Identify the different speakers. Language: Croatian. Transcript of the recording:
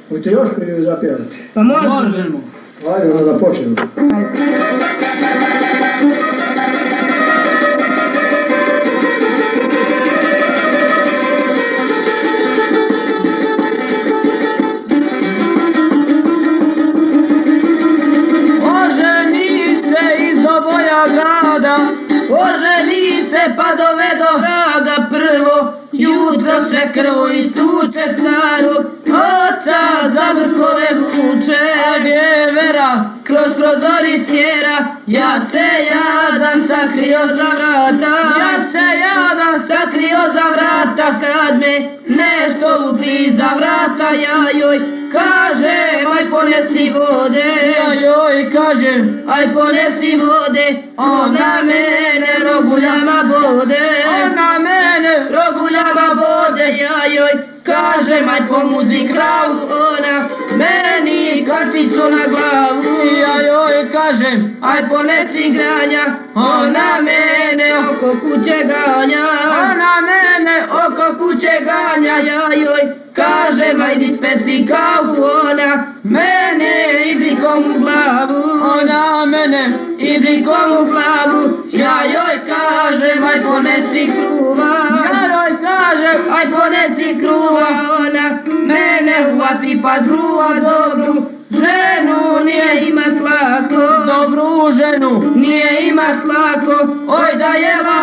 Speaker 1: Hoćete još koju zapjevati?
Speaker 2: Pa možemo.
Speaker 1: Ajde, onda da počnemo.
Speaker 2: Oženi se pa dovedo vraga prvo, jutro sve krvo istuče starog, oca za vrhove vuče. A gdje vera kroz prozori stjera, ja se jadan sakrio za vrata. Ja se jadan sakrio za vrata, kad me nešto lupi za vrata, ja joj kažem, aj ponesi vode. Ja joj kažem, aj ponesi vode, ona mene roguljama bode. Ona mene roguljama bode, ja joj kažem, aj pomuzi kravu, ona meni karticu na glavu. Ja joj kažem, aj ponesi granja, ona mene oko kuće ganja. Ona mene oko kuće ganja, ja joj kažem, ajdi speci kavu, ona mene ibrikom u glavu. Ona mene ibrikom u glavu, ja joj kažem, aj ponesi kruva. Ja joj kažem, aj ponesi kruva, ona mene uvati pa zgruva. Dobru ženu nije imat lako, dobru ženu nije imat lako, oj da je lako.